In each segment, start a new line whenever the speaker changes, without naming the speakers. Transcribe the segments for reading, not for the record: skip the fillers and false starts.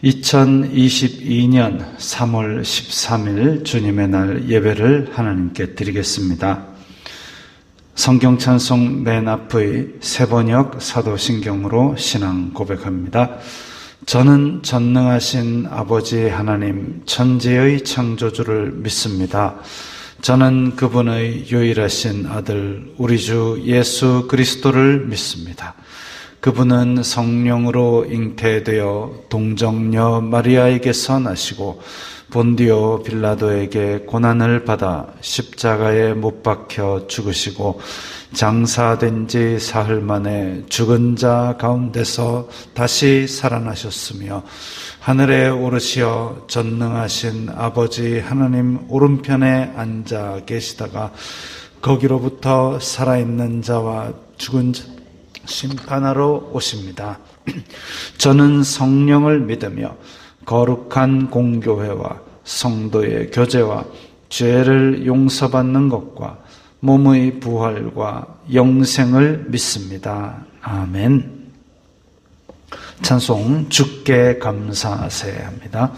2022년 3월 13일 주님의 날 예배를 하나님께 드리겠습니다. 성경 찬송 맨 앞의 세번역 사도신경으로 신앙 고백합니다. 저는 전능하신 아버지 하나님 천지의 창조주를 믿습니다. 저는 그분의 유일하신 아들 우리 주 예수 그리스도를 믿습니다. 그분은 성령으로 잉태되어 동정녀 마리아에게서 나시고 본디오 빌라도에게 고난을 받아 십자가에 못 박혀 죽으시고 장사된 지 사흘 만에 죽은 자 가운데서 다시 살아나셨으며 하늘에 오르시어 전능하신 아버지 하나님 오른편에 앉아 계시다가 거기로부터 살아있는 자와 죽은 자 심판하러 오십니다. 저는 성령을 믿으며 거룩한 공교회와 성도의 교제와 죄를 용서받는 것과 몸의 부활과 영생을 믿습니다. 아멘. 찬송 주께 감사하세 합니다.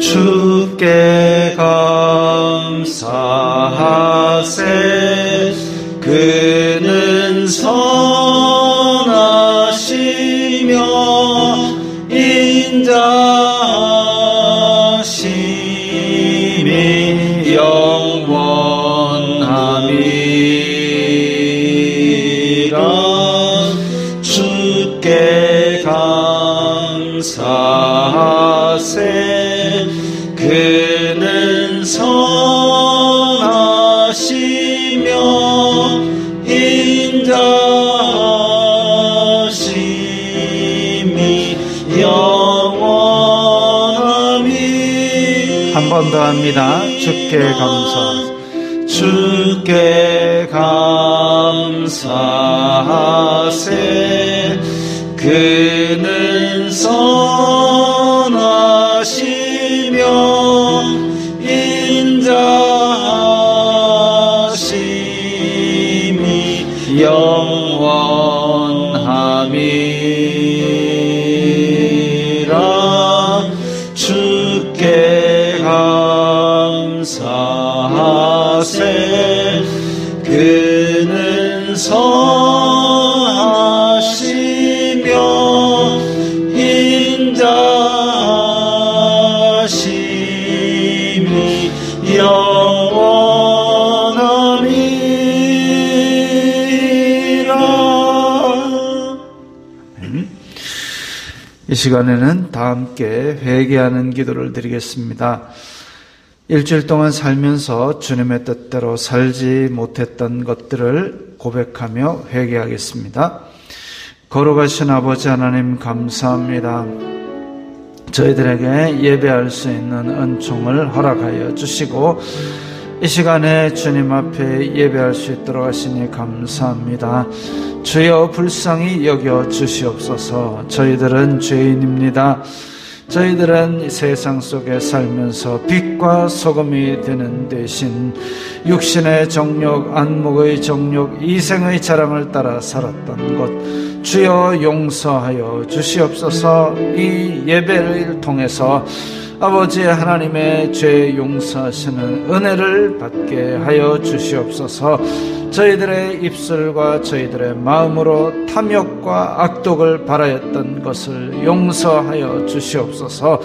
주께 감사하세. 그는 선하시며 인자하심이 영원함이라. 주께 감사하세. 그는 선하시며 인자하심이 영원함이. 한 번 더 합니다. 주께 감사. 주께 감사하세. 그는 선하시며 인자하심이 영원함이라. 주께 감사하세. 그는 선하시며 인자하심이 영원함이라. 이 시간에는 다 함께 회개하는 기도를 드리겠습니다. 일주일 동안 살면서 주님의 뜻대로 살지 못했던 것들을 고백하며 회개하겠습니다. 거룩하신 아버지 하나님 감사합니다. 저희들에게 예배할 수 있는 은총을 허락하여 주시고 이 시간에 주님 앞에 예배할 수 있도록 하시니 감사합니다. 주여 불쌍히 여겨 주시옵소서. 저희들은 죄인입니다. 저희들은 세상 속에 살면서 빛과 소금이 되는 대신 육신의 정욕, 안목의 정욕, 이생의 자랑을 따라 살았던 것 주여 용서하여 주시옵소서. 이 예배를 통해서 아버지 하나님의 죄 용서하시는 은혜를 받게 하여 주시옵소서. 저희들의 입술과 저희들의 마음으로 탐욕과 악독을 바라였던 것을 용서하여 주시옵소서.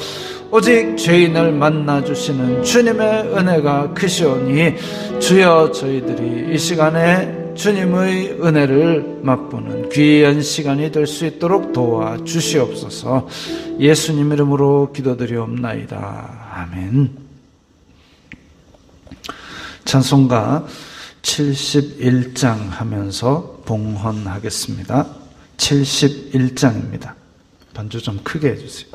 오직 죄인을 만나주시는 주님의 은혜가 크시오니 주여 저희들이 이 시간에 주님의 은혜를 맛보는 귀한 시간이 될 수 있도록 도와주시옵소서. 예수님 이름으로 기도드리옵나이다. 아멘. 찬송가 71장 하면서 봉헌하겠습니다. 71장입니다. 반주 좀 크게 해주세요.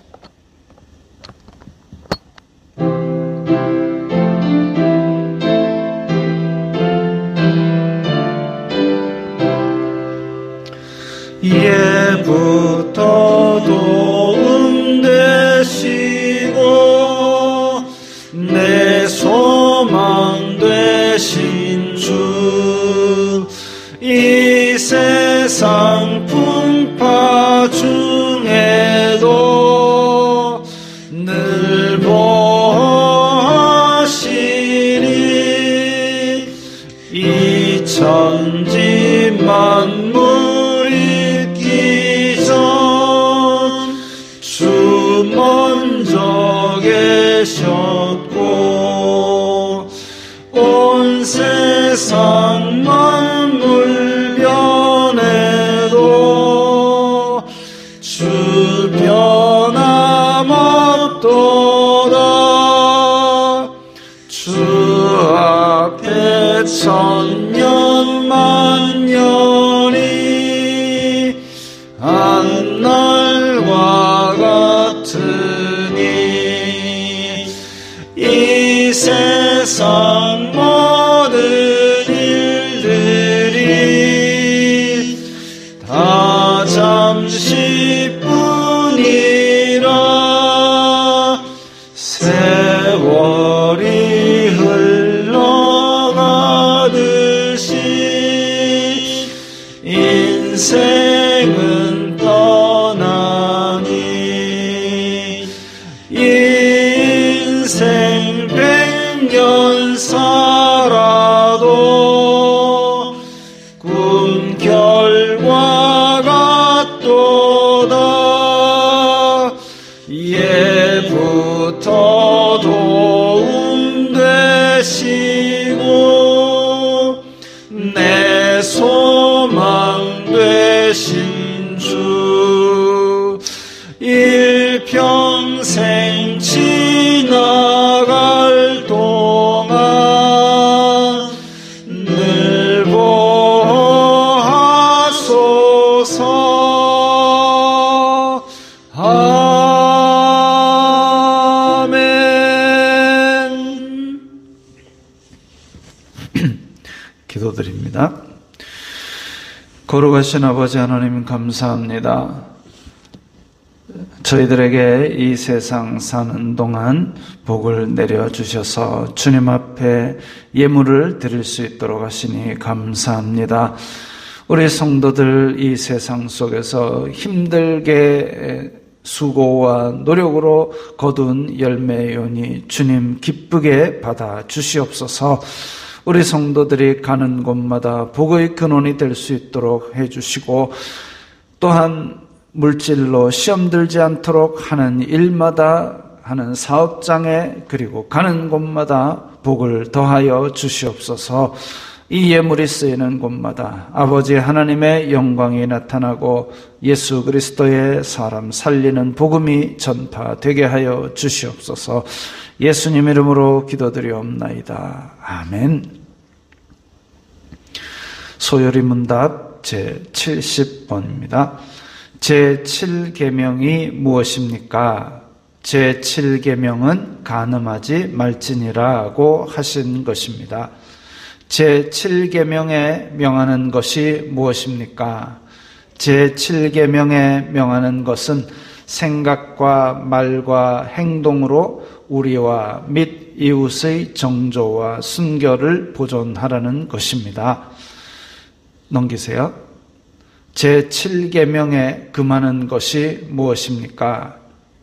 예부터 도움 되시고 내 손 세상 풍파 중에도 늘 보시리. 이 천지 만물 있기 전 주 먼저 계셨고 온 세상 만물 변해도 주 변함없도다. 주 앞에 천년 만년이 한날과 같으니 이 세상 모든 일들이 다 잠시뿐이라. 세월이 흘러가듯이 인생은 떠나니. 인생 100년 살아도 꿈 결과 같도다. 예부터 도움 되시고 내 소망 되신 주. 일평생 지나갈 동안 늘 보하소서. 아멘. 기도드립니다. 거룩하신 아버지 하나님 감사합니다. 저희들에게 이 세상 사는 동안 복을 내려주셔서 주님 앞에 예물을 드릴 수 있도록 하시니 감사합니다. 우리 성도들 이 세상 속에서 힘들게 수고와 노력으로 거둔 열매요니 주님 기쁘게 받아 주시옵소서. 우리 성도들이 가는 곳마다 복의 근원이 될 수 있도록 해주시고 또한 물질로 시험 들지 않도록 하는 일마다 하는 사업장에 그리고 가는 곳마다 복을 더하여 주시옵소서. 이 예물이 쓰이는 곳마다 아버지 하나님의 영광이 나타나고 예수 그리스도의 사람 살리는 복음이 전파되게 하여 주시옵소서. 예수님 이름으로 기도드리옵나이다. 아멘. 소요리 문답 제70번입니다. 제7계명이 무엇입니까? 제7계명은 간음하지 말지니라고 하신 것입니다. 제7계명에 명하는 것이 무엇입니까? 제7계명에 명하는 것은 생각과 말과 행동으로 우리와 및 이웃의 정조와 순결을 보존하라는 것입니다. 넘기세요. 제7계명에 금하는 것이 무엇입니까?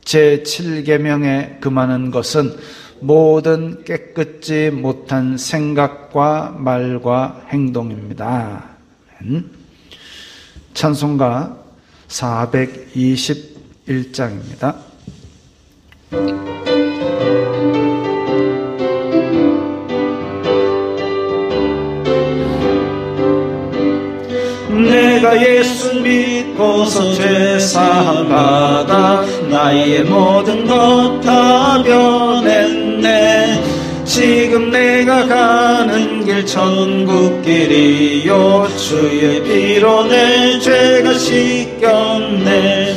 제7계명에 금하는 것은 모든 깨끗지 못한 생각과 말과 행동입니다. 찬송가 421장입니다.
내가 예수 믿고서 죄사함 받아 나의 모든 것 다 변했네. 지금 내가 가는 길 천국길이요 주의 피로 내 죄가 씻겼네.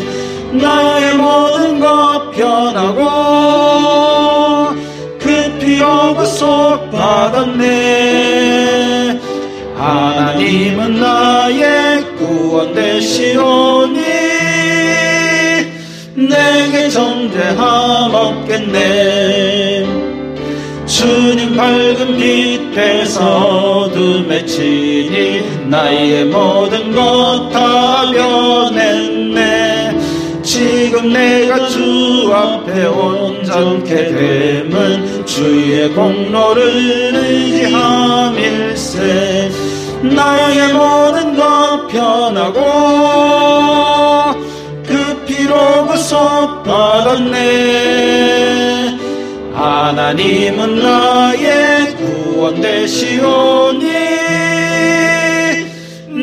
나의 모든 것 변하고 그 피로 구속 받았네. 하나님은 나의 구원 되시오니 내게 정죄함 없겠네. 주님 밝은 빛 돼서 어둠에 치니 나의 모든 것 다 변했네. 지금 내가 주 앞에 온전케 됨은 주의 공로를 의지함일세. 나의 모든 것 편하고 그 피로 구속 받았네. 하나님은 나의 구원 되시오니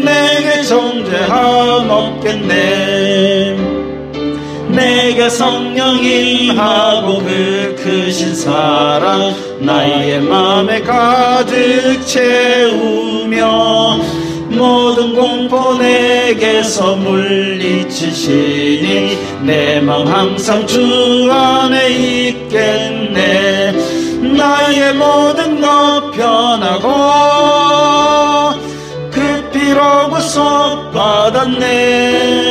내게 정죄함 없겠네. 내게 성령 임하고 그 크신 사랑 나의 맘에 가득 채우며 모든 공포 내게서 물리치시니 내 맘 항상 주 안에 있겠네. 나의 모든 것 편하고 그 피로 구속 받았네.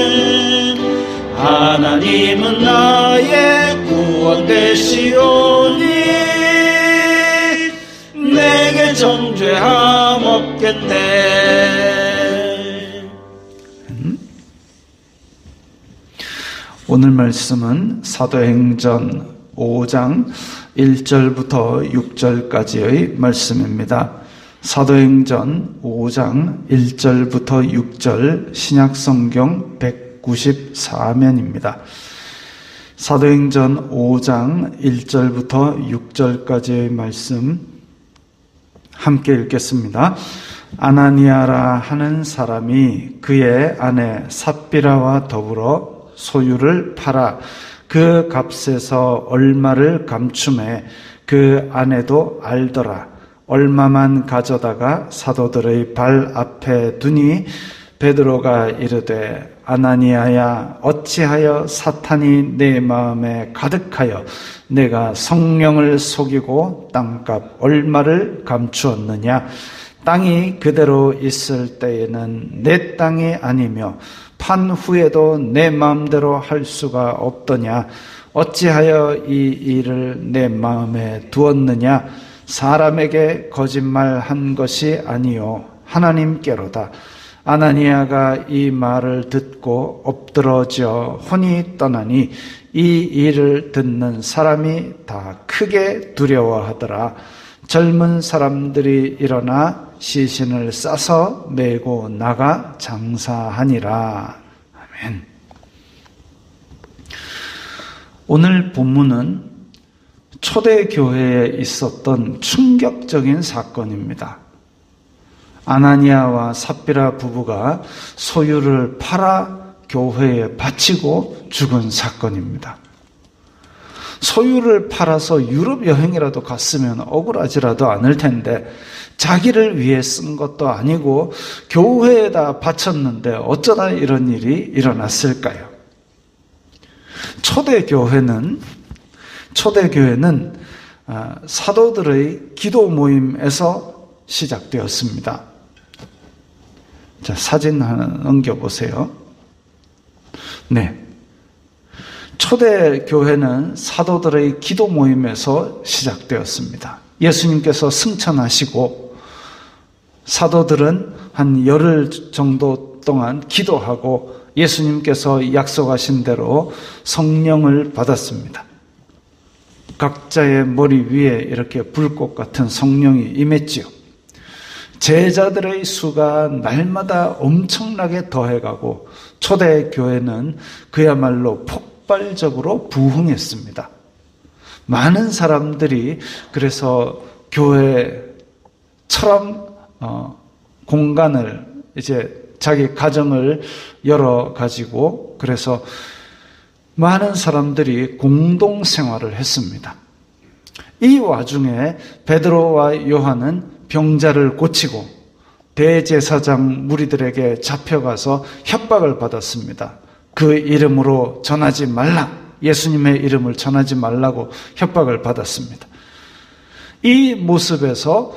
하나님은 나의 구원 되시오니 내게 정죄함 없겠네.
오늘 말씀은 사도행전 5장 1절부터 6절까지의 말씀입니다. 사도행전 5장 1절부터 6절 신약성경 194면입니다. 사도행전 5장 1절부터 6절까지의 말씀 함께 읽겠습니다. 아나니아라 하는 사람이 그의 아내 삽비라와 더불어 소유를 팔아 그 값에서 얼마를 감춤해 그 아내도 알더라. 얼마만 가져다가 사도들의 발 앞에 두니 베드로가 이르되 아나니아야 어찌하여 사탄이 내 마음에 가득하여 내가 성령을 속이고 땅값 얼마를 감추었느냐. 땅이 그대로 있을 때에는 내 땅이 아니며 판 후에도 내 마음대로 할 수가 없더냐. 어찌하여 이 일을 내 마음에 두었느냐. 사람에게 거짓말한 것이 아니요 하나님께로다. 아나니아가 이 말을 듣고 엎드러져 혼이 떠나니 이 일을 듣는 사람이 다 크게 두려워하더라. 젊은 사람들이 일어나 시신을 싸서 메고 나가 장사하니라. 아멘. 오늘 본문은 초대교회에 있었던 충격적인 사건입니다. 아나니아와 삽비라 부부가 소유를 팔아 교회에 바치고 죽은 사건입니다. 소유를 팔아서 유럽 여행이라도 갔으면 억울하지라도 않을 텐데 자기를 위해 쓴 것도 아니고 교회에다 바쳤는데 어쩌다 이런 일이 일어났을까요? 초대교회는 사도들의 기도 모임에서 시작되었습니다. 자, 사진 하나 넘겨보세요. 네. 초대교회는 사도들의 기도 모임에서 시작되었습니다. 예수님께서 승천하시고 사도들은 한 열흘 정도 동안 기도하고 예수님께서 약속하신 대로 성령을 받았습니다. 각자의 머리 위에 이렇게 불꽃 같은 성령이 임했지요. 제자들의 수가 날마다 엄청나게 더해가고 초대교회는 그야말로 폭발적으로 부흥했습니다. 많은 사람들이 그래서 교회처럼 공간을 이제 자기 가정을 열어가지고 그래서 많은 사람들이 공동생활을 했습니다. 이 와중에 베드로와 요한은 병자를 고치고 대제사장 무리들에게 잡혀가서 협박을 받았습니다. 그 이름으로 전하지 말라, 예수님의 이름을 전하지 말라고 협박을 받았습니다. 이 모습에서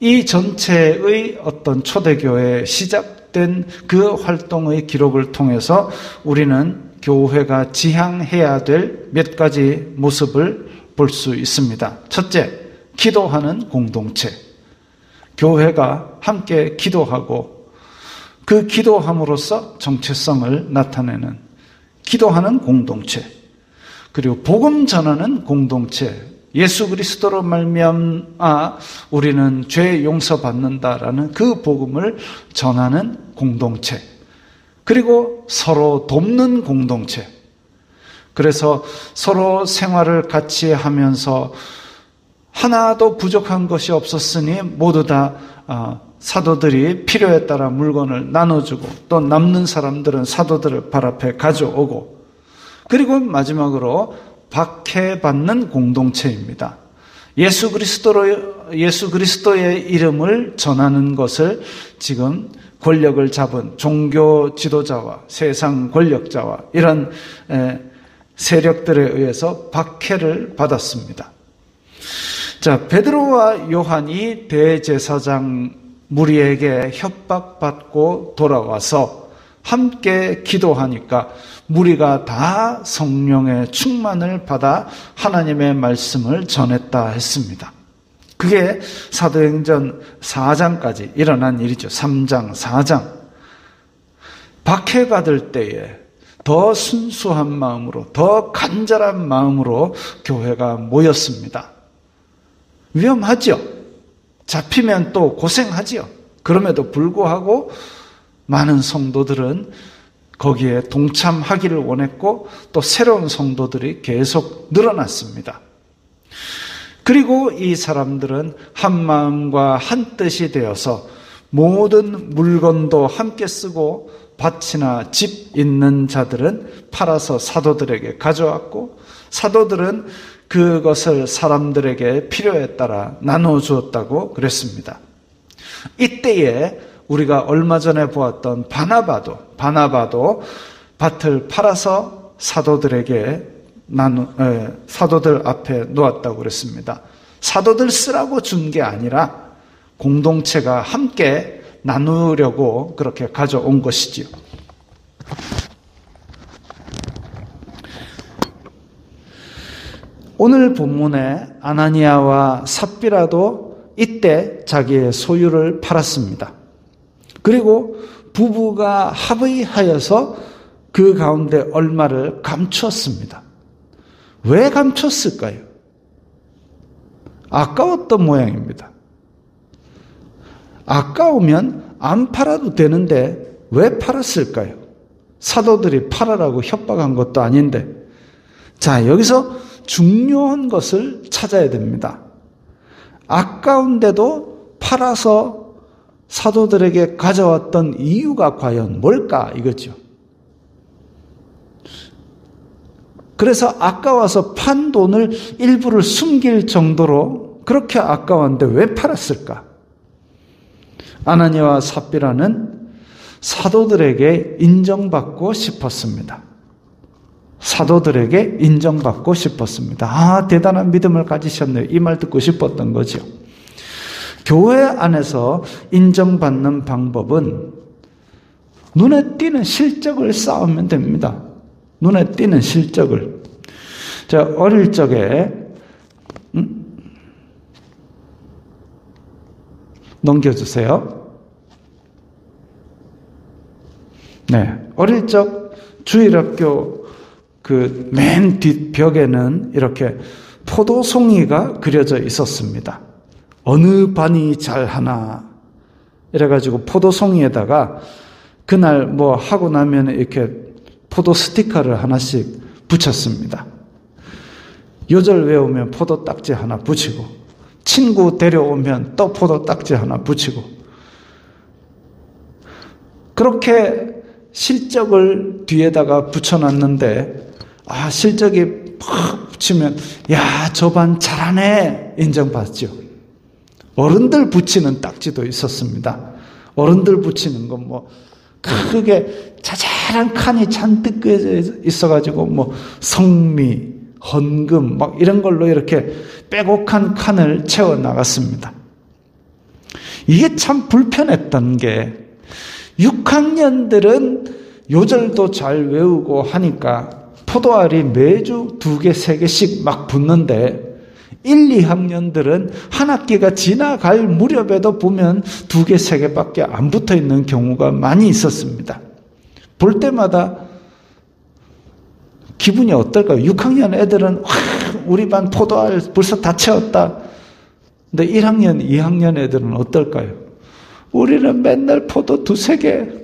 이 전체의 어떤 초대교회에 시작된 그 활동의 기록을 통해서 우리는 교회가 지향해야 될 몇 가지 모습을 볼 수 있습니다. 첫째, 기도하는 공동체. 교회가 함께 기도하고 그 기도함으로써 정체성을 나타내는 기도하는 공동체. 그리고 복음 전하는 공동체. 예수 그리스도로 말미암아 우리는 죄 용서받는다라는 그 복음을 전하는 공동체. 그리고 서로 돕는 공동체. 그래서 서로 생활을 같이 하면서 하나도 부족한 것이 없었으니 모두 다 사도들이 필요에 따라 물건을 나눠주고 또 남는 사람들은 사도들을 발 앞에 가져오고 그리고 마지막으로 박해받는 공동체입니다. 예수 그리스도의 이름을 전하는 것을 지금 권력을 잡은 종교 지도자와 세상 권력자와 이런 세력들에 의해서 박해를 받았습니다. 자, 베드로와 요한이 대제사장 무리에게 협박받고 돌아와서 함께 기도하니까 무리가 다 성령의 충만을 받아 하나님의 말씀을 전했다 했습니다. 그게 사도행전 4장까지 일어난 일이죠. 3장, 4장. 박해받을 때에 더 순수한 마음으로, 더 간절한 마음으로 교회가 모였습니다. 위험하죠. 잡히면 또 고생하지요. 그럼에도 불구하고 많은 성도들은 거기에 동참하기를 원했고 또 새로운 성도들이 계속 늘어났습니다. 그리고 이 사람들은 한 마음과 한 뜻이 되어서 모든 물건도 함께 쓰고 밭이나 집 있는 자들은 팔아서 사도들에게 가져왔고 사도들은 그것을 사람들에게 필요에 따라 나눠주었다고 그랬습니다. 이때에 우리가 얼마 전에 보았던 바나바도 밭을 팔아서 사도들 앞에 놓았다고 그랬습니다. 사도들 쓰라고 준 게 아니라 공동체가 함께 나누려고 그렇게 가져온 것이지요. 오늘 본문에 아나니아와 삽비라도 이때 자기의 소유를 팔았습니다. 그리고 부부가 합의하여서 그 가운데 얼마를 감추었습니다. 왜 감췄을까요? 아까웠던 모양입니다. 아까우면 안 팔아도 되는데 왜 팔았을까요? 사도들이 팔아라고 협박한 것도 아닌데. 자, 여기서 중요한 것을 찾아야 됩니다. 아까운데도 팔아서 사도들에게 가져왔던 이유가 과연 뭘까 이거죠. 그래서 아까워서 판 돈을 일부를 숨길 정도로 그렇게 아까웠는데 왜 팔았을까? 아나니아와 삽비라는 사도들에게 인정받고 싶었습니다. 사도들에게 인정받고 싶었습니다. 아, 대단한 믿음을 가지셨네요. 이 말 듣고 싶었던 거죠. 교회 안에서 인정받는 방법은 눈에 띄는 실적을 쌓으면 됩니다. 눈에 띄는 실적을. 자, 어릴 적에 넘겨주세요. 네, 어릴 적 주일학교 그 맨 뒷벽에는 이렇게 포도송이가 그려져 있었습니다. 어느 반이 잘하나 이래가지고 포도송이에다가 그날 뭐 하고 나면 이렇게 포도 스티커를 하나씩 붙였습니다. 요절 외우면 포도 딱지 하나 붙이고 친구 데려오면 또 포도 딱지 하나 붙이고 그렇게 실적을 뒤에다가 붙여놨는데 실적이 팍 붙이면 야, 저 반 잘하네 인정받죠. 어른들 붙이는 딱지도 있었습니다. 어른들 붙이는 건 뭐 크게 자잘한 칸이 잔뜩 끄져 있어가지고 뭐 성미, 헌금 막 이런 걸로 이렇게 빼곡한 칸을 채워 나갔습니다. 이게 참 불편했던 게 6학년들은 요절도 잘 외우고 하니까 포도알이 매주 2개, 3개씩 막 붙는데 1, 2학년들은 한 학기가 지나갈 무렵에도 보면 2개, 3개밖에 안 붙어 있는 경우가 많이 있었습니다. 볼 때마다 기분이 어떨까요? 6학년 애들은 우리 반 포도알 벌써 다 채웠다. 근데 1학년, 2학년 애들은 어떨까요? 우리는 맨날 포도 2, 3개.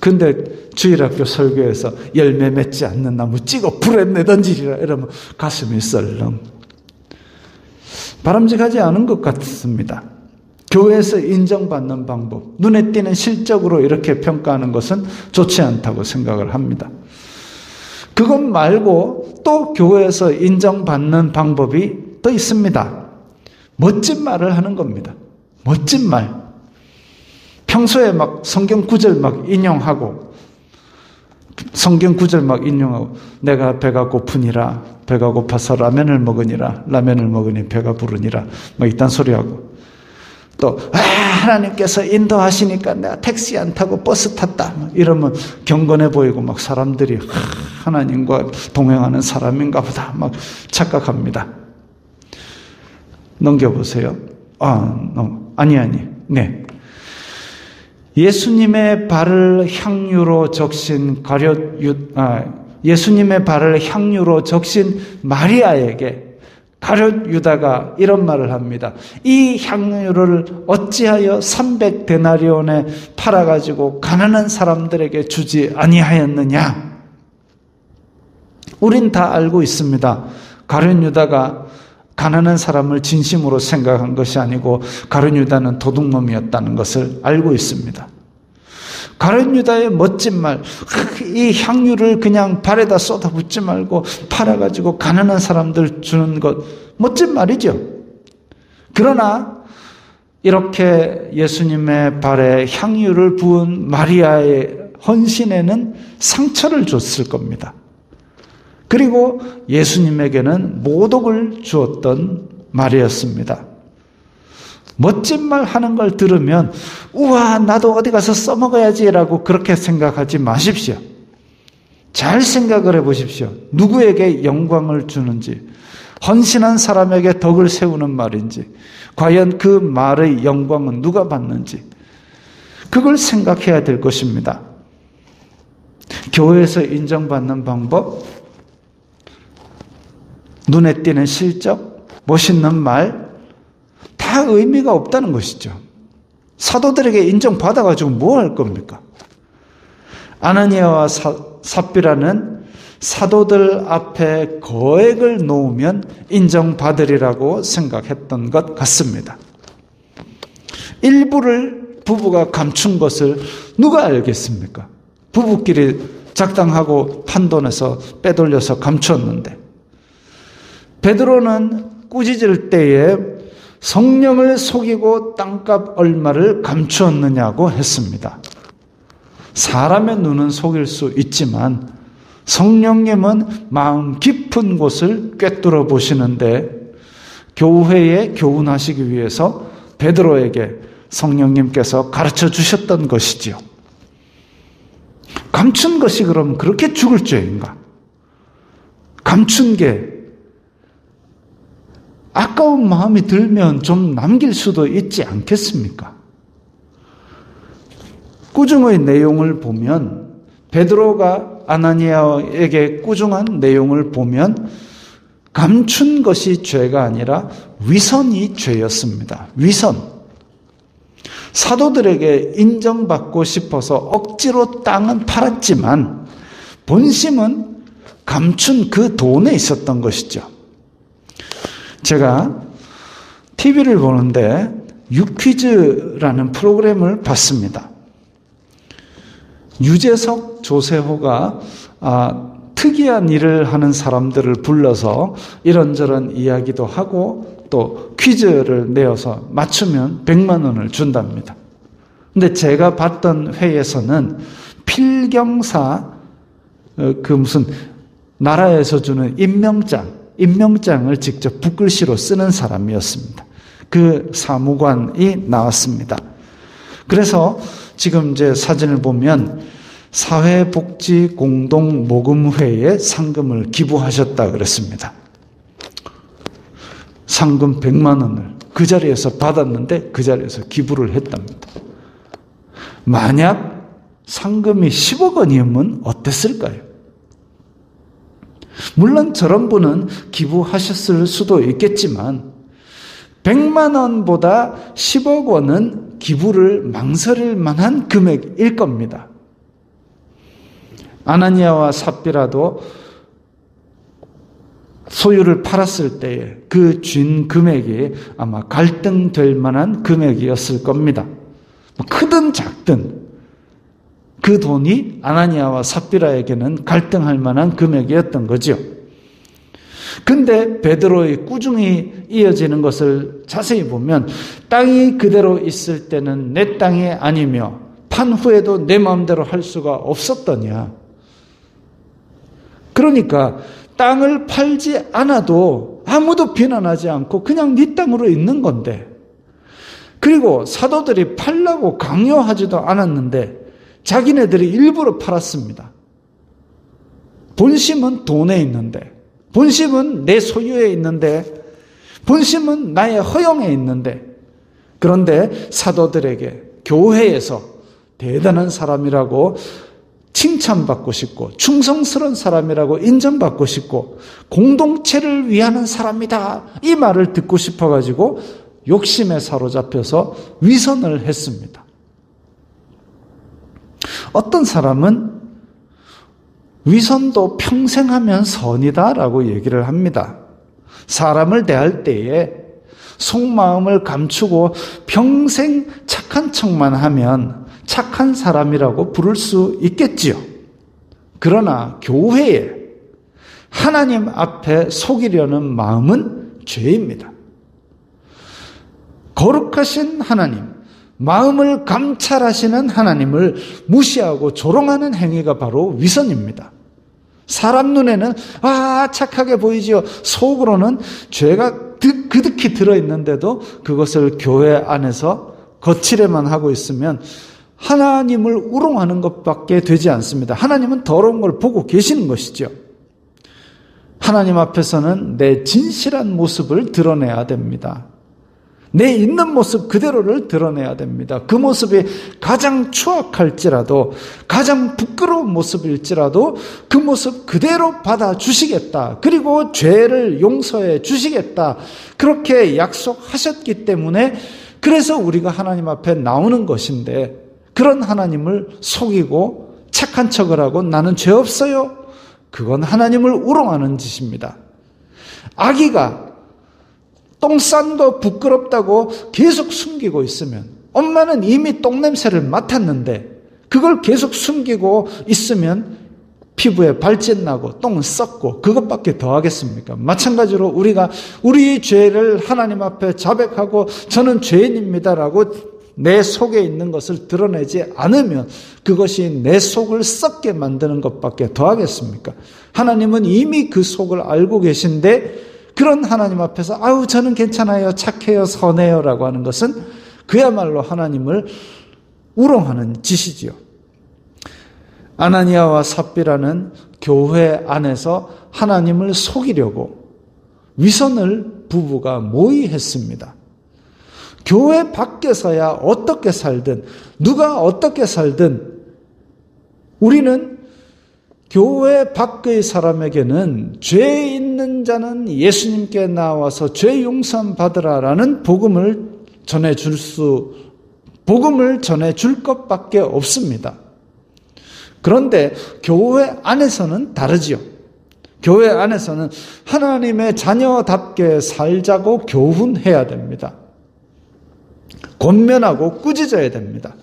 근데 주일학교 설교에서 열매 맺지 않는 나무 찍어 불에 내던지리라 이러면 가슴이 썰렁. 바람직하지 않은 것 같습니다. 교회에서 인정받는 방법, 눈에 띄는 실적으로 이렇게 평가하는 것은 좋지 않다고 생각을 합니다. 그것 말고 또 교회에서 인정받는 방법이 또 있습니다. 멋진 말을 하는 겁니다. 멋진 말. 평소에 막 성경 구절 막 인용하고 내가 배가 고프니라, 배가 고파서 라면을 먹으니라, 라면을 먹으니 배가 부르니라, 막 이딴 소리하고 또 하나님께서 인도하시니까 내가 택시 안 타고 버스 탔다, 이러면 경건해 보이고 막 사람들이 하나님과 동행하는 사람인가 보다 막 착각합니다. 넘겨보세요. 아니. 네. 예수님의 발을 향유로 적신 예수님의 발을 향유로 적신 마리아에게 가룟 유다가 이런 말을 합니다. 이 향유를 어찌하여 300데나리온에 팔아가지고 가난한 사람들에게 주지 아니하였느냐? 우린 다 알고 있습니다. 가룟 유다가 가난한 사람을 진심으로 생각한 것이 아니고 가룟 유다는 도둑놈이었다는 것을 알고 있습니다. 가룟 유다의 멋진 말, 이 향유를 그냥 발에다 쏟아붓지 말고 팔아가지고 가난한 사람들 주는 것, 멋진 말이죠. 그러나 이렇게 예수님의 발에 향유를 부은 마리아의 헌신에는 상처를 줬을 겁니다. 그리고 예수님에게는 모독을 주었던 말이었습니다. 멋진 말 하는 걸 들으면 우와, 나도 어디 가서 써먹어야지라고 그렇게 생각하지 마십시오. 잘 생각을 해보십시오. 누구에게 영광을 주는지, 헌신한 사람에게 덕을 세우는 말인지, 과연 그 말의 영광은 누가 받는지, 그걸 생각해야 될 것입니다. 교회에서 인정받는 방법, 눈에 띄는 실적, 멋있는 말, 다 의미가 없다는 것이죠. 사도들에게 인정받아가지고 뭐 할 겁니까? 아나니아와 삽비라는 사도들 앞에 거액을 놓으면 인정받으리라고 생각했던 것 같습니다. 일부를 부부가 감춘 것을 누가 알겠습니까? 부부끼리 작당하고 판돈에서 빼돌려서 감추었는데, 베드로는 꾸짖을 때에 성령을 속이고 땅값 얼마를 감추었느냐고 했습니다. 사람의 눈은 속일 수 있지만 성령님은 마음 깊은 곳을 꿰뚫어 보시는데, 교회에 교훈하시기 위해서 베드로에게 성령님께서 가르쳐 주셨던 것이지요. 감춘 것이 그럼 그렇게 죽을 죄인가? 감춘 게 아까운 마음이 들면 좀 남길 수도 있지 않겠습니까? 꾸중의 내용을 보면, 베드로가 아나니아에게 꾸중한 내용을 보면 감춘 것이 죄가 아니라 위선이 죄였습니다. 위선. 사도들에게 인정받고 싶어서 억지로 땅은 팔았지만 본심은 감춘 그 돈에 있었던 것이죠. 제가 TV를 보는데 유퀴즈라는 프로그램을 봤습니다. 유재석, 조세호가 특이한 일을 하는 사람들을 불러서 이런저런 이야기도 하고 또 퀴즈를 내어서 맞추면 100만 원을 준답니다. 근데 제가 봤던 회에서는 필경사 무슨 나라에서 주는 임명장을 직접 붓글씨로 쓰는 사람이었습니다. 그 사무관이 나왔습니다. 그래서 지금 이제 사진을 보면 사회복지공동모금회에 상금을 기부하셨다 그랬습니다. 상금 100만 원을 그 자리에서 받았는데 그 자리에서 기부를 했답니다. 만약 상금이 10억 원이면 어땠을까요? 물론 저런 분은 기부하셨을 수도 있겠지만 100만 원보다 10억 원은 기부를 망설일 만한 금액일 겁니다. 아나니아와 삽비라도 소유를 팔았을 때에 그 준 금액이 아마 갈등될 만한 금액이었을 겁니다. 크든 작든 그 돈이 아나니아와 삽비라에게는 갈등할 만한 금액이었던 거죠. 근데 베드로의 꾸중이 이어지는 것을 자세히 보면 땅이 그대로 있을 때는 내 땅이 아니며 판 후에도 내 마음대로 할 수가 없었더냐. 그러니까 땅을 팔지 않아도 아무도 비난하지 않고 그냥 네 땅으로 있는 건데, 그리고 사도들이 팔라고 강요하지도 않았는데 자기네들이 일부러 팔았습니다. 본심은 돈에 있는데, 본심은 내 소유에 있는데, 본심은 나의 허영에 있는데, 그런데 사도들에게 교회에서 대단한 사람이라고 칭찬받고 싶고 충성스러운 사람이라고 인정받고 싶고 공동체를 위하는 사람이다, 이 말을 듣고 싶어가지고 욕심에 사로잡혀서 위선을 했습니다. 어떤 사람은 위선도 평생 하면 선이다라고 얘기를 합니다. 사람을 대할 때에 속마음을 감추고 평생 착한 척만 하면 착한 사람이라고 부를 수 있겠지요. 그러나 교회에 하나님 앞에 속이려는 마음은 죄입니다. 거룩하신 하나님, 마음을 감찰하시는 하나님을 무시하고 조롱하는 행위가 바로 위선입니다. 사람 눈에는 착하게 보이지요. 속으로는 죄가 그득히 들어있는데도 그것을 교회 안에서 거칠에만 하고 있으면 하나님을 우롱하는 것밖에 되지 않습니다. 하나님은 더러운 걸 보고 계시는 것이죠. 하나님 앞에서는 내 진실한 모습을 드러내야 됩니다. 내 있는 모습 그대로를 드러내야 됩니다. 그 모습이 가장 추악할지라도, 가장 부끄러운 모습일지라도 그 모습 그대로 받아주시겠다. 그리고 죄를 용서해 주시겠다. 그렇게 약속하셨기 때문에 그래서 우리가 하나님 앞에 나오는 것인데, 그런 하나님을 속이고 착한 척을 하고 나는 죄 없어요, 그건 하나님을 우롱하는 짓입니다. 아기가 똥 싼 거 부끄럽다고 계속 숨기고 있으면, 엄마는 이미 똥냄새를 맡았는데 그걸 계속 숨기고 있으면 피부에 발진 나고 똥은 썩고 그것밖에 더 하겠습니까? 마찬가지로 우리가 우리 죄를 하나님 앞에 자백하고 저는 죄인입니다라고 내 속에 있는 것을 드러내지 않으면 그것이 내 속을 썩게 만드는 것밖에 더 하겠습니까? 하나님은 이미 그 속을 알고 계신데, 그런 하나님 앞에서 저는 괜찮아요, 착해요, 선해요 라고 하는 것은 그야말로 하나님을 우롱하는 짓이지요. 아나니아와 삽비라는 교회 안에서 하나님을 속이려고 위선을 부부가 모의했습니다. 교회 밖에서야 어떻게 살든, 누가 어떻게 살든 우리는 교회 밖의 사람에게는 죄 있는 자는 예수님께 나와서 죄 용서 받으라라는 복음을 전해줄 것밖에 없습니다. 그런데 교회 안에서는 다르지요. 교회 안에서는 하나님의 자녀답게 살자고 교훈해야 됩니다. 권면하고 꾸짖어야 됩니다.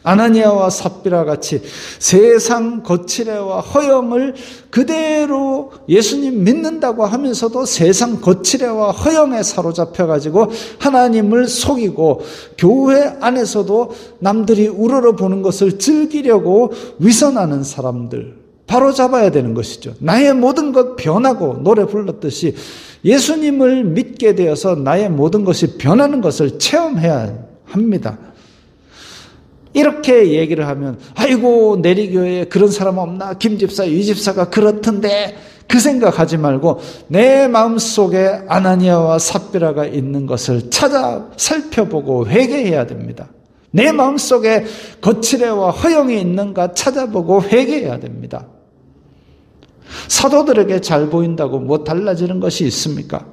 아나니아와 삽비라 같이 세상 거칠애와 허영을 그대로 예수님 믿는다고 하면서도 세상 거칠애와 허영에 사로잡혀가지고 하나님을 속이고 교회 안에서도 남들이 우러러보는 것을 즐기려고 위선하는 사람들 바로잡아야 되는 것이죠. 나의 모든 것 변하고, 노래 불렀듯이 예수님을 믿게 되어서 나의 모든 것이 변하는 것을 체험해야 합니다. 이렇게 얘기를 하면 아이고 내리교회에 그런 사람 없나, 김집사 유집사가 그렇던데 그 생각하지 말고 내 마음속에 아나니아와 삽비라가 있는 것을 찾아 살펴보고 회개해야 됩니다. 내 마음속에 거칠애와 허영이 있는가 찾아보고 회개해야 됩니다. 사도들에게 잘 보인다고 뭐 달라지는 것이 있습니까?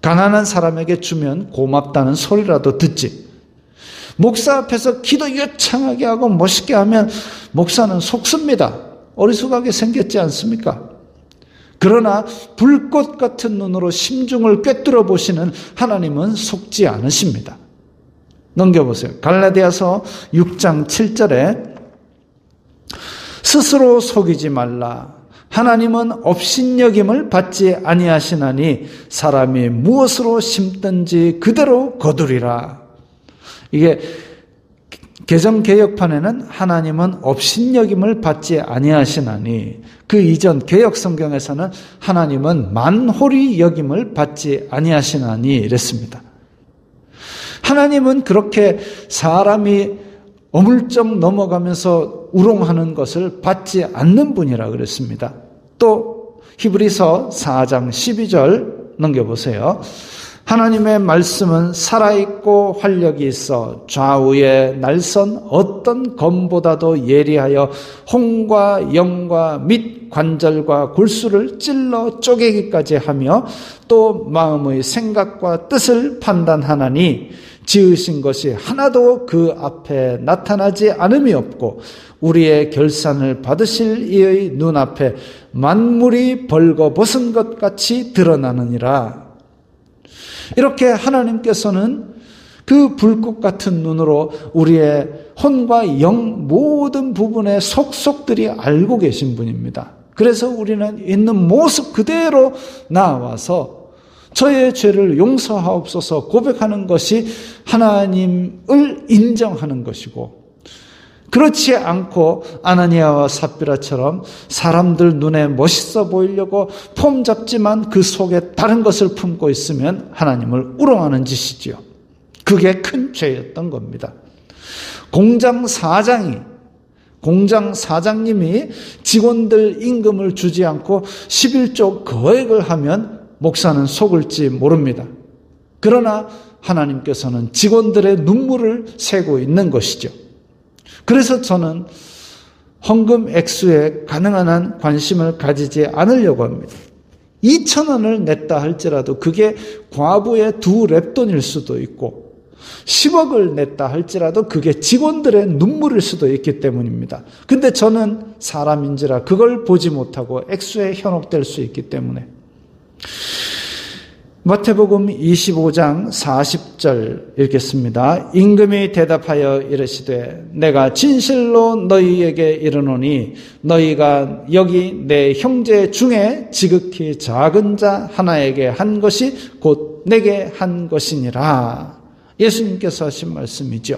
가난한 사람에게 주면 고맙다는 소리라도 듣지. 목사 앞에서 기도 유창하게 하고 멋있게 하면 목사는 속습니다. 어리숙하게 생겼지 않습니까? 그러나 불꽃 같은 눈으로 심중을 꿰뚫어 보시는 하나님은 속지 않으십니다. 넘겨보세요. 갈라디아서 6장 7절에 스스로 속이지 말라. 하나님은 업신여김을 받지 아니하시나니 사람이 무엇으로 심든지 그대로 거두리라. 이게 개정개혁판에는 하나님은 업신여김을 받지 아니하시나니, 그 이전 개혁성경에서는 하나님은 만홀히 여김을 받지 아니하시나니 이랬습니다. 하나님은 그렇게 사람이 어물쩍 넘어가면서 우롱하는 것을 받지 않는 분이라 그랬습니다. 또 히브리서 4장 12절 넘겨보세요. 하나님의 말씀은 살아있고 활력이 있어 좌우에 날선 어떤 검보다도 예리하여 홍과 영과 및 관절과 골수를 찔러 쪼개기까지 하며 또 마음의 생각과 뜻을 판단하나니 지으신 것이 하나도 그 앞에 나타나지 않음이 없고 우리의 결산을 받으실 이의 눈앞에 만물이 벌거벗은 것 같이 드러나느니라. 이렇게 하나님께서는 그 불꽃 같은 눈으로 우리의 혼과 영 모든 부분의 속속들이 알고 계신 분입니다. 그래서 우리는 있는 모습 그대로 나와서 저의 죄를 용서하옵소서 고백하는 것이 하나님을 인정하는 것이고, 그렇지 않고 아나니아와 삽비라처럼 사람들 눈에 멋있어 보이려고 폼 잡지만 그 속에 다른 것을 품고 있으면 하나님을 우롱하는 짓이지요. 그게 큰 죄였던 겁니다. 공장 사장님이 직원들 임금을 주지 않고 11조 거액을 하면 목사는 속을지 모릅니다. 그러나 하나님께서는 직원들의 눈물을 세고 있는 것이죠. 그래서 저는 헌금 액수에 가능한 한 관심을 가지지 않으려고 합니다. 2,000원을 냈다 할지라도 그게 과부의 2랩돈일 수도 있고 10억을 냈다 할지라도 그게 직원들의 눈물일 수도 있기 때문입니다. 근데 저는 사람인지라 그걸 보지 못하고 액수에 현혹될 수 있기 때문에. 마태복음 25장 40절 읽겠습니다. 임금이 대답하여 이르시되 내가 진실로 너희에게 이르노니 너희가 여기 내 형제 중에 지극히 작은 자 하나에게 한 것이 곧 내게 한 것이니라. 예수님께서 하신 말씀이죠.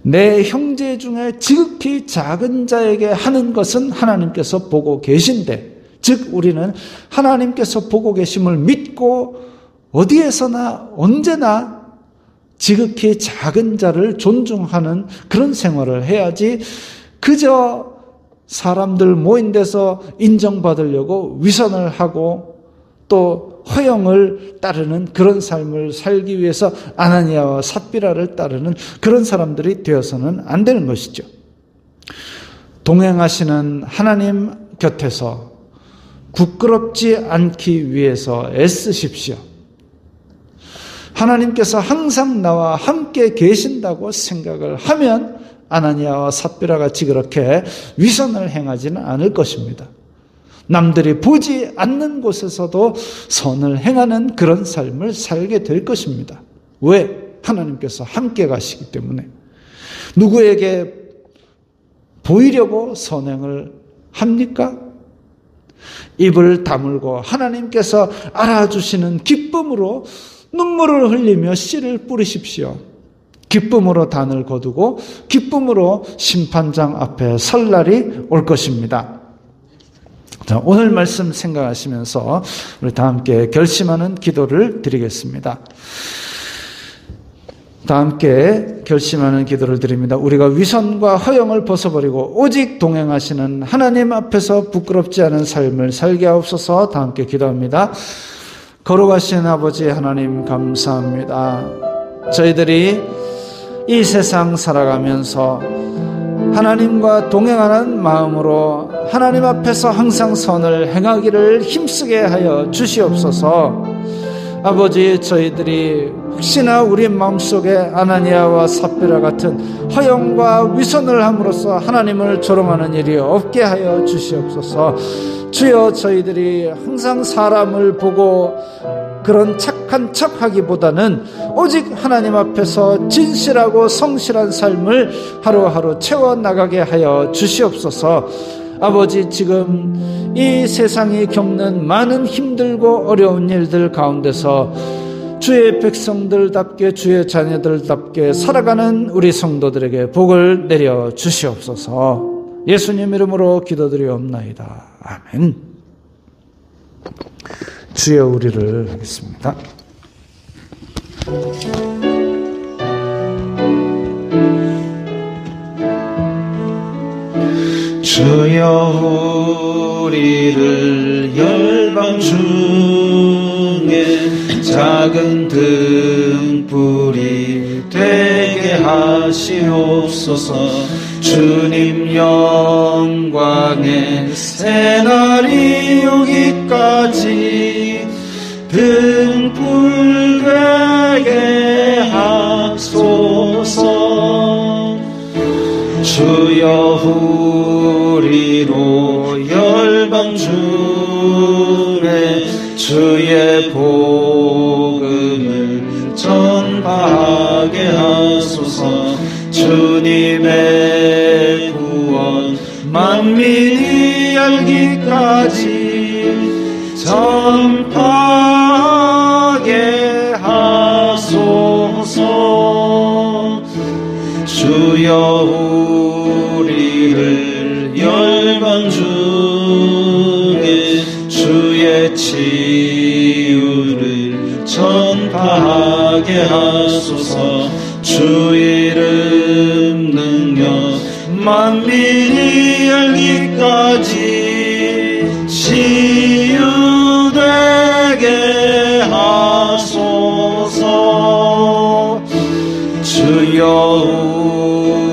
내 형제 중에 지극히 작은 자에게 하는 것은 하나님께서 보고 계신데, 즉 우리는 하나님께서 보고 계심을 믿고 어디에서나 언제나 지극히 작은 자를 존중하는 그런 생활을 해야지, 그저 사람들 모인 데서 인정받으려고 위선을 하고 또 허영을 따르는 그런 삶을 살기 위해서 아나니아와 삽비라를 따르는 그런 사람들이 되어서는 안 되는 것이죠. 동행하시는 하나님 곁에서 부끄럽지 않기 위해서 애쓰십시오. 하나님께서 항상 나와 함께 계신다고 생각을 하면 아나니아와 삽비라 같이 그렇게 위선을 행하지는 않을 것입니다. 남들이 보지 않는 곳에서도 선을 행하는 그런 삶을 살게 될 것입니다. 왜? 하나님께서 함께 가시기 때문에. 누구에게 보이려고 선행을 합니까? 입을 다물고 하나님께서 알아주시는 기쁨으로 눈물을 흘리며 씨를 뿌리십시오. 기쁨으로 단을 거두고 기쁨으로 심판장 앞에 설 날이 올 것입니다. 자, 오늘 말씀 생각하시면서 우리 다 함께 결심하는 기도를 드리겠습니다. 다 함께 결심하는 기도를 드립니다. 우리가 위선과 허영을 벗어버리고 오직 동행하시는 하나님 앞에서 부끄럽지 않은 삶을 살게 하옵소서. 다 함께 기도합니다. 거룩하신 아버지 하나님 감사합니다. 저희들이 이 세상 살아가면서 하나님과 동행하는 마음으로 하나님 앞에서 항상 선을 행하기를 힘쓰게 하여 주시옵소서. 아버지, 저희들이 혹시나 우리 마음속에 아나니아와 삽비라 같은 허영과 위선을 함으로써 하나님을 조롱하는 일이 없게 하여 주시옵소서. 주여, 저희들이 항상 사람을 보고 그런 착한 척 하기보다는 오직 하나님 앞에서 진실하고 성실한 삶을 하루하루 채워나가게 하여 주시옵소서. 아버지, 지금 이 세상이 겪는 많은 힘들고 어려운 일들 가운데서 주의 백성들답게, 주의 자녀들답게 살아가는 우리 성도들에게 복을 내려 주시옵소서. 예수님 이름으로 기도드리옵나이다. 아멘. 주여 우리를 하겠습니다.
주여 우리를 열방 중에 작은 등불이 되게 하시옵소서. 주님 영광의 새날이 오기까지 등불 되게 하소서. 주여 우리로 열방 중에 주의 복음을 전파하게 하소서. 주님의 구원 만민이 알기까지 전파하게 하소서. 주여 우리를 열방 중에 주의 치유를 전파하게 하소서. 주 이름 능력 만민이 알기까지 치유되게 하소서. 주여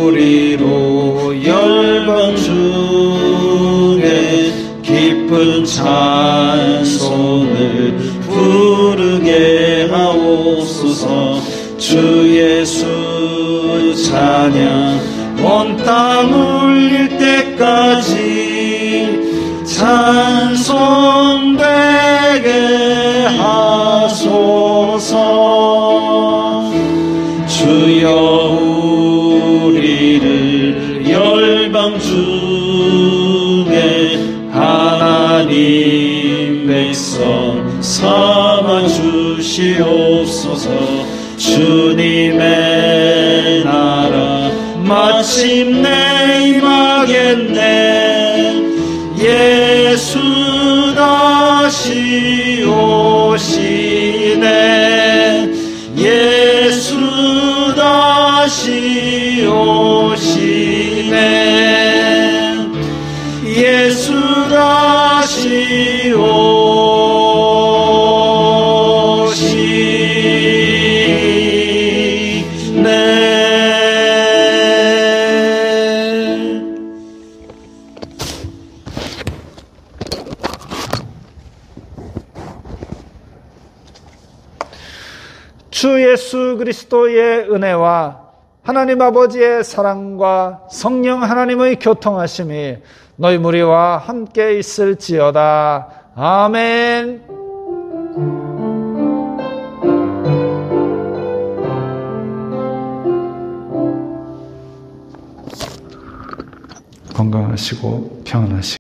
우리로 열방 중에 기쁜 찬송을 부르게 하옵소서. 주 예수 찬양 온 땅 울릴 때까지 찬송되게 하소서. 주여 우리를 열방 중에 하나님 백성 삼아 주시옵소서. 주님의 나라 마침내 임하겠네. 예수 다시 오시네. 예수 다시 오시네. 예수 다시
주 예수 그리스도의 은혜와 하나님 아버지의 사랑과 성령 하나님의 교통하심이 너희 무리와 함께 있을지어다. 아멘. 건강하시고 평안하시고